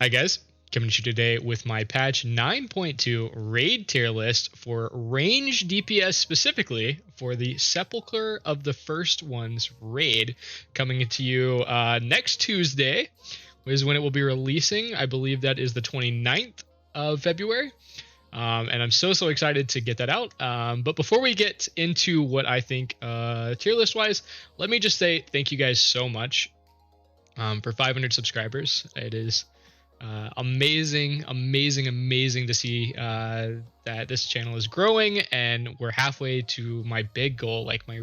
Hi guys, coming to you today with my patch 9.2 raid tier list for range DPS, specifically for the Sepulchre of the First Ones raid, coming to you next Tuesday is when it will be releasing. I believe that is the 29th of February. And I'm so excited to get that out. But before we get into what I think tier list wise, let me just say thank you guys so much for 500 subscribers. It is amazing to see that this channel is growing, and we're halfway to my big goal. Like my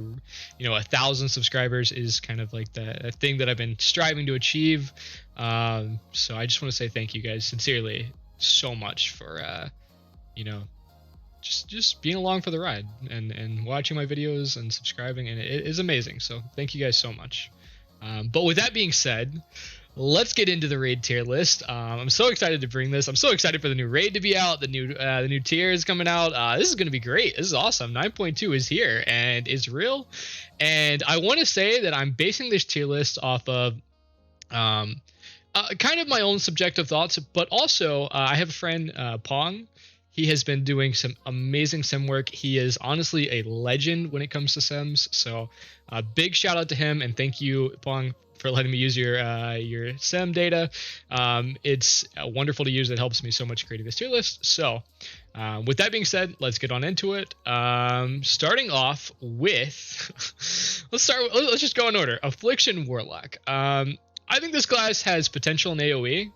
1,000 subscribers is kind of like the thing that I've been striving to achieve. So I just want to say thank you guys sincerely so much for just being along for the ride and watching my videos and subscribing, and it is amazing. So thank you guys so much. But with that being said, let's get into the raid tier list. I'm so excited to bring this. I'm so excited for the new raid to be out. The new tier is coming out. This is going to be great. This is awesome. 9.2 is here and it's real. And I want to say that I'm basing this tier list off of kind of my own subjective thoughts, but also I have a friend, Pong. He has been doing some amazing sim work. He is honestly a legend when it comes to sims. So big shout out to him, and thank you, Pong, for letting me use your sim data. It's wonderful to use. It helps me so much creating this tier list. So with that being said, let's get on into it. Starting off with, let's just go in order. Affliction Warlock. I think this class has potential in AoE,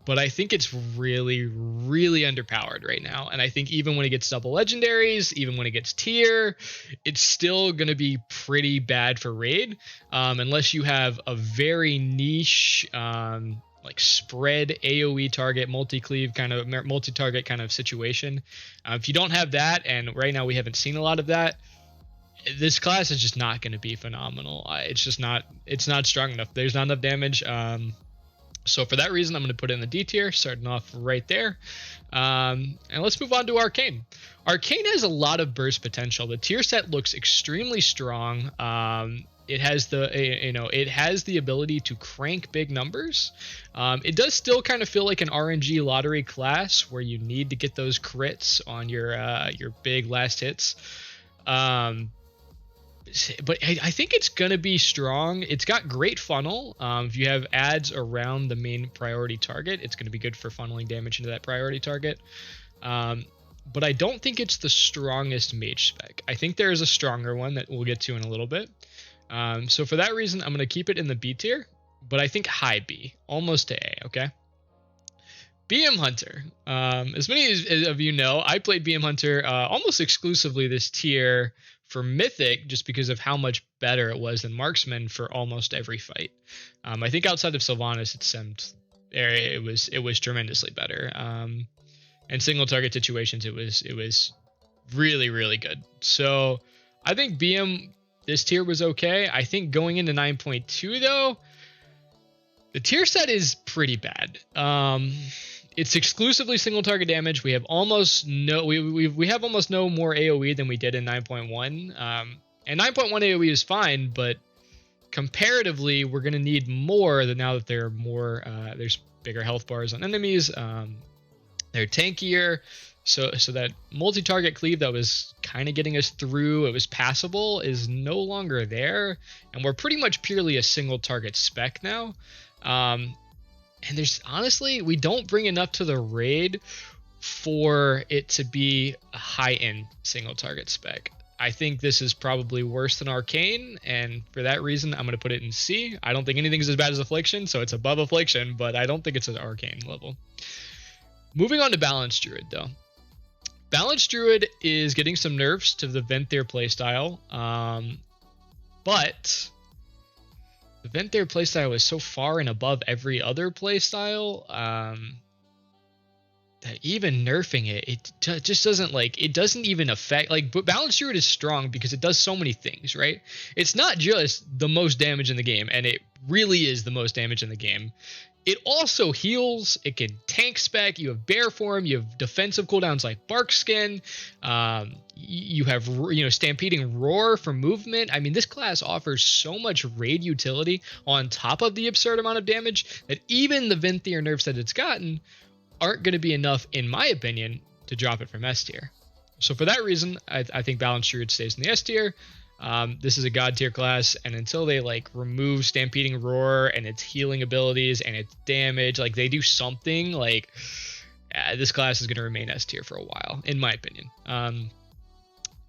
but I think it's really underpowered right now. And I think even when it gets double legendaries, even when it gets tier, it's still going to be pretty bad for raid, unless you have a very niche, like spread AoE target, multi-cleave kind of multi-target kind of situation. If you don't have that, and right now we haven't seen a lot of that, this class is just not going to be phenomenal. It's not strong enough. There's not enough damage. So for that reason, I'm going to put it in the D tier, starting off right there. And let's move on to Arcane. Arcane has a lot of burst potential. The tier set looks extremely strong. It has the ability to crank big numbers. It does still kind of feel like an RNG lottery class where you need to get those crits on your big last hits. But I think it's going to be strong. It's got great funnel. If you have ads around the main priority target, it's going to be good for funneling damage into that priority target. But I don't think it's the strongest mage spec. I think there is a stronger one that we'll get to in a little bit. So for that reason, I'm going to keep it in the B tier, but I think high B, almost to A, okay? BM Hunter. As many of you know, I played BM Hunter almost exclusively this tier for Mythic, just because of how much better it was than Marksman for almost every fight. I think outside of Sylvanas, it was tremendously better. And single target situations, it was really good. So I think BM this tier was okay. I think going into 9.2 though, the tier set is pretty bad. It's exclusively single target damage. We have almost no we have almost no more AoE than we did in 9.1. And 9.1 AoE is fine, but comparatively, we're going to need more now that there are more. There's bigger health bars on enemies. They're tankier, so that multi-target cleave that was kind of getting us through, it was passable, is no longer there, and we're pretty much purely a single target spec now. And there's honestly, we don't bring enough to the raid for it to be a high-end single target spec. I think this is probably worse than Arcane, and for that reason, I'm going to put it in C. I don't think anything's as bad as Affliction, so it's above Affliction, but I don't think it's at Arcane level. Moving on to Balanced Druid, though. Balanced Druid is getting some nerfs to the Venthyr playstyle, but the Venthyr playstyle is so far and above every other playstyle that even nerfing it just doesn't it doesn't even affect. But Balanced Druid is strong because it does so many things, right? It's not just the most damage in the game, and it really is the most damage in the game. It also heals. It can tank spec. You have bear form. You have defensive cooldowns like bark skin. You have stampeding roar for movement. I mean, this class offers so much raid utility on top of the absurd amount of damage that even the Venthyr nerfs that it's gotten aren't going to be enough, in my opinion, to drop it from S tier. So for that reason, I think Balanced Druid stays in the S tier. This is a god tier class, and until they like remove Stampeding Roar and its healing abilities and its damage, like they do something, like this class is going to remain S tier for a while, in my opinion.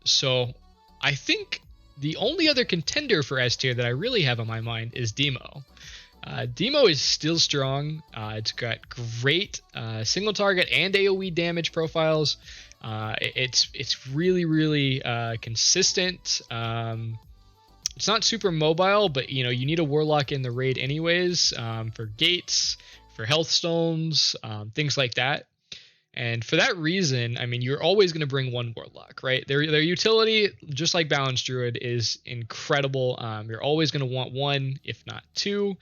So I think the only other contender for S tier that I really have on my mind is Demo. Demo is still strong. It's got great single target and AoE damage profiles. It's really consistent. It's not super mobile, but you need a warlock in the raid anyways, for gates, for health stones, things like that. And for that reason, I mean, you're always going to bring one warlock, right? Their utility, just like Balanced Druid, is incredible. You're always going to want one, if not two.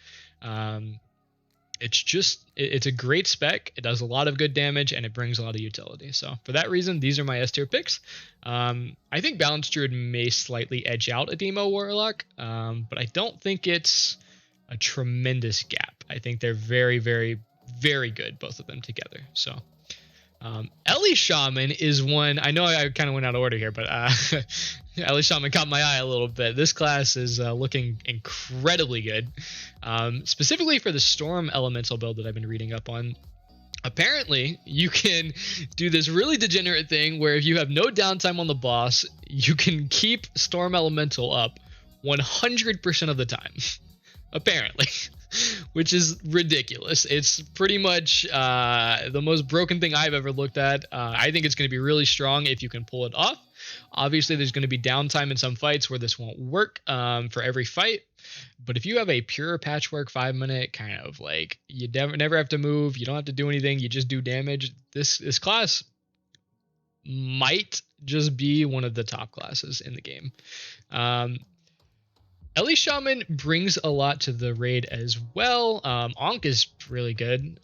It's a great spec. It does a lot of good damage, and it brings a lot of utility. So for that reason, these are my S tier picks. I think Balanced Druid may slightly edge out a Demo Warlock, but I don't think it's a tremendous gap. I think they're very, very, very good, both of them together. So Ellie Shaman is one. I know I kind of went out of order here, but Ellie Shaman caught my eye a little bit. This class is looking incredibly good, specifically for the Storm Elemental build that I've been reading up on. Apparently, you can do this really degenerate thing where if you have no downtime on the boss, you can keep Storm Elemental up 100% of the time. Apparently. Which is ridiculous. It's pretty much the most broken thing I've ever looked at. I think it's going to be really strong if you can pull it off. Obviously, there's going to be downtime in some fights where this won't work for every fight. But if you have a pure patchwork 5-minute kind of like you never have to move, you don't have to do anything, you just do damage, this class might just be one of the top classes in the game. Ellie Shaman brings a lot to the raid as well. Ankh is really good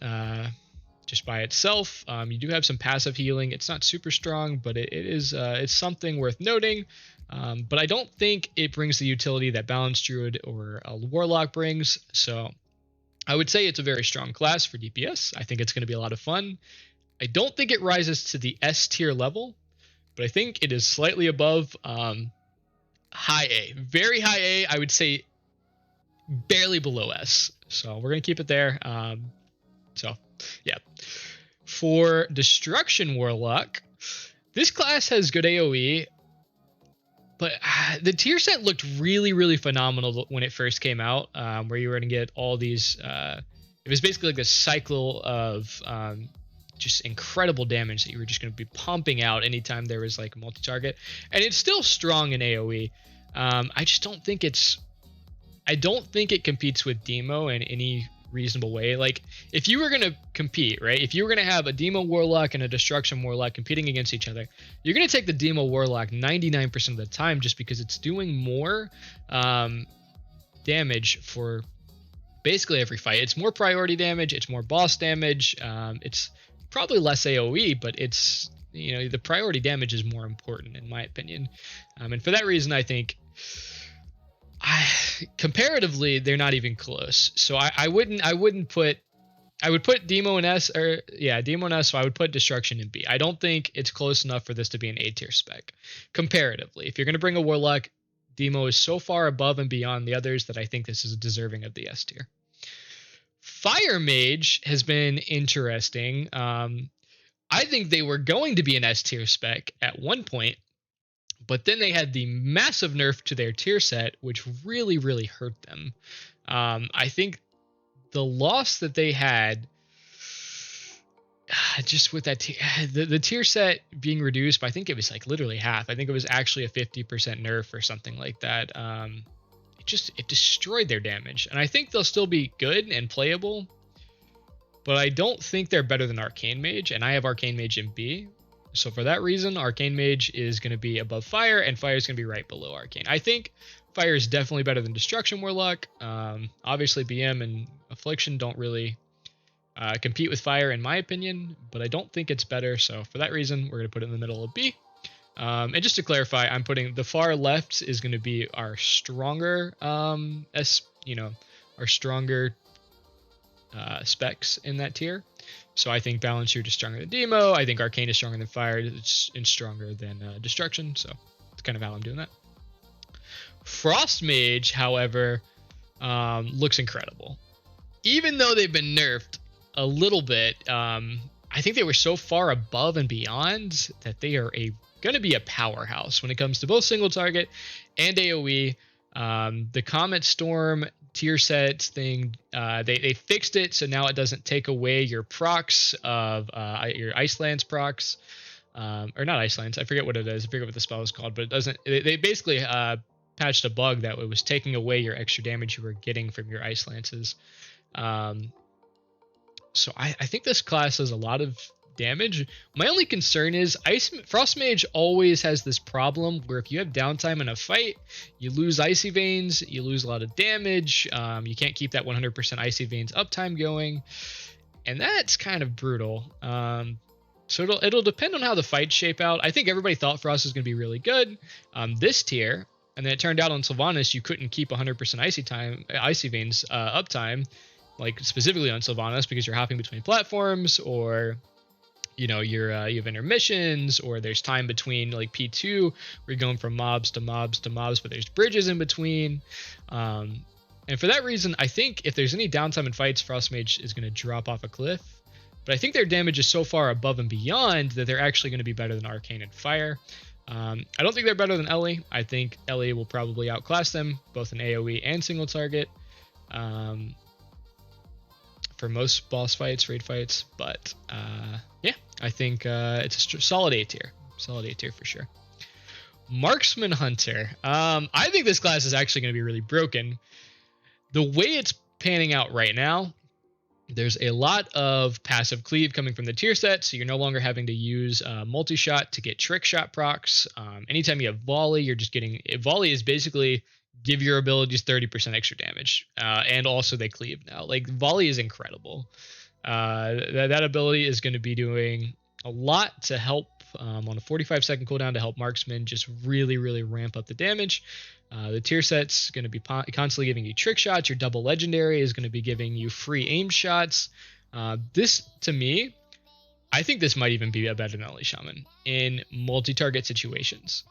just by itself. You do have some passive healing. It's not super strong, but it's something worth noting. But I don't think it brings the utility that Balanced Druid or a Warlock brings. So I would say it's a very strong class for DPS. I think it's going to be a lot of fun. I don't think it rises to the S tier level, but I think it is slightly above high A, very high A. I would say barely below S. So we're going to keep it there. So yeah. For Destruction Warlock, this class has good AoE, but the tier set looked really phenomenal when it first came out, where you were going to get all these, it was basically like a cycle of just incredible damage that you were just going to be pumping out anytime there was like a multi-target, and it's still strong in AoE. I just don't think it competes with Demo in any reasonable way. Like if you were going to compete, right? If you were going to have a Demo Warlock and a Destruction Warlock competing against each other, you're going to take the Demo Warlock 99% of the time just because it's doing more damage for basically every fight. It's more priority damage, it's more boss damage, it's probably less AoE, but it's, the priority damage is more important in my opinion. And for that reason, I think comparatively they're not even close. So I would put Demo in S, Demo in S, so I would put Destruction in B. I don't think it's close enough for this to be an A tier spec comparatively. If you're going to bring a Warlock, Demo is so far above and beyond the others that I think this is deserving of the S tier. Fire Mage has been interesting. I think they were going to be an S tier spec at one point, but then they had the massive nerf to their tier set, which really hurt them. I think the loss that they had just with that the tier set being reduced by, I think it was like literally half. I think it was actually a 50% nerf or something like that. It destroyed their damage, and I think they'll still be good and playable, but I don't think they're better than Arcane Mage, and I have Arcane Mage in B. So for that reason, Arcane Mage is going to be above Fire, and Fire is going to be right below Arcane. I think Fire is definitely better than Destruction Warlock. Obviously, BM and Affliction don't really compete with fire in my opinion, but I don't think it's better. So for that reason, we're going to put it in the middle of B. And just to clarify, I'm putting the far left is going to be our stronger, our stronger specs in that tier. So I think Balance Shield is stronger than Demo. I think Arcane is stronger than Fire. It's stronger than Destruction. So that's kind of how I'm doing that. Frost Mage, however, looks incredible. Even though they've been nerfed a little bit, I think they were so far above and beyond that they are going to be a powerhouse when it comes to both single target and AoE. The Comet Storm tier sets thing, they fixed it so now it doesn't take away your procs of your Iceland's procs, or not Iceland's, I forget what it is, I forget what the spell is called, but it doesn't, they basically patched a bug that it was taking away your extra damage you were getting from your Ice Lances. So I think this class has a lot of damage. My only concern is Frost Mage always has this problem where if you have downtime in a fight, you lose Icy Veins, you lose a lot of damage, you can't keep that 100% Icy Veins uptime going, and that's kind of brutal. So it'll depend on how the fights shape out. I think everybody thought Frost was going to be really good this tier, and then it turned out on Sylvanas you couldn't keep 100% Icy Veins uptime, like specifically on Sylvanas, because you're hopping between platforms, or you have intermissions, or there's time between like P2 where you're going from mobs to mobs to mobs, but there's bridges in between. And for that reason, I think if there's any downtime in fights, Frost Mage is going to drop off a cliff. But I think their damage is so far above and beyond that they're actually going to be better than Arcane and Fire. I don't think they're better than Ellie. I think Ellie will probably outclass them, both in AoE and single target. For most boss fights, raid fights, but yeah, I think it's a solid A tier. Solid A tier for sure. Marksman Hunter. I think this class is actually going to be really broken. The way it's panning out right now, there's a lot of passive cleave coming from the tier set, so you're no longer having to use multi-shot to get trick shot procs. Anytime you have volley, you're just getting... Volley is basically give your abilities 30% extra damage, and also they cleave now. Like, volley is incredible. That ability is going to be doing a lot to help on a 45-second cooldown to help marksman just really, really ramp up the damage. The tier set's going to be constantly giving you trick shots. Your double legendary is going to be giving you free aim shots. This, to me, I think this might even be better than Ellie Shaman in multi-target situations.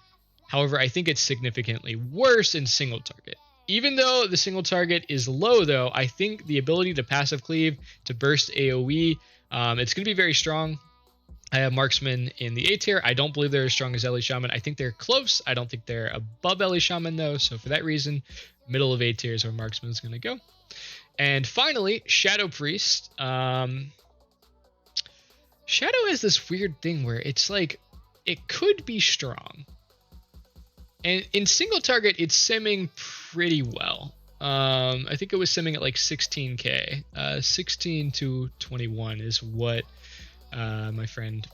However, I think it's significantly worse in single target. Even though the single target is low, though, I think the ability to passive cleave, to burst AoE, it's going to be very strong. I have Marksman in the A tier. I don't believe they're as strong as Ellie Shaman. I think they're close. I don't think they're above Ellie Shaman, though. So for that reason, middle of A tier is where Marksman is going to go. And finally, Shadow Priest. Shadow has this weird thing where it's like, it could be strong. And in single target, it's simming pretty well. I think it was simming at like 16k. 16 to 21 is what my friend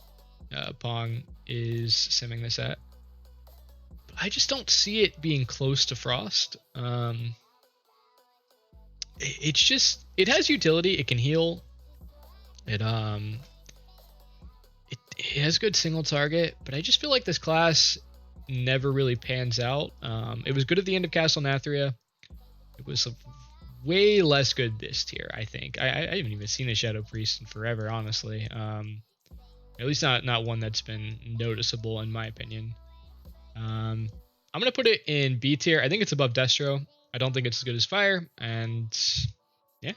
Pong is simming this at. But I just don't see it being close to Frost. It's just, it has utility. It can heal. It has good single target, but I just feel like this class never really pans out. It was good at the end of Castle Nathria. It was way less good this tier, I think. I haven't even seen a Shadow Priest in forever, honestly. At least not one that's been noticeable, in my opinion. I'm going to put it in B tier. I think it's above Destro. I don't think it's as good as Fire, and yeah.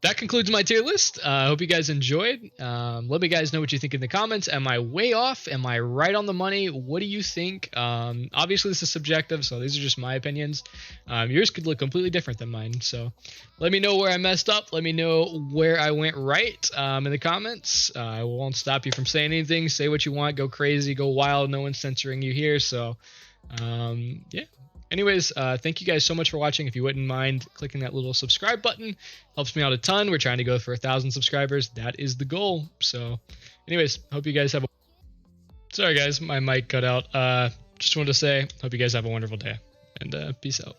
That concludes my tier list. I hope you guys enjoyed. Let me guys know what you think in the comments. Am I way off? Am I right on the money? What do you think? Obviously, this is subjective, so these are just my opinions. Yours could look completely different than mine. So let me know where I messed up. Let me know where I went right in the comments. I won't stop you from saying anything. Say what you want. Go crazy. Go wild. No one's censoring you here. So, yeah. Anyways, thank you guys so much for watching. If you wouldn't mind clicking that little subscribe button, helps me out a ton. We're trying to go for 1,000 subscribers. That is the goal. So anyways, hope you guys have sorry guys, my mic cut out. Just wanted to say, hope you guys have a wonderful day, and peace out.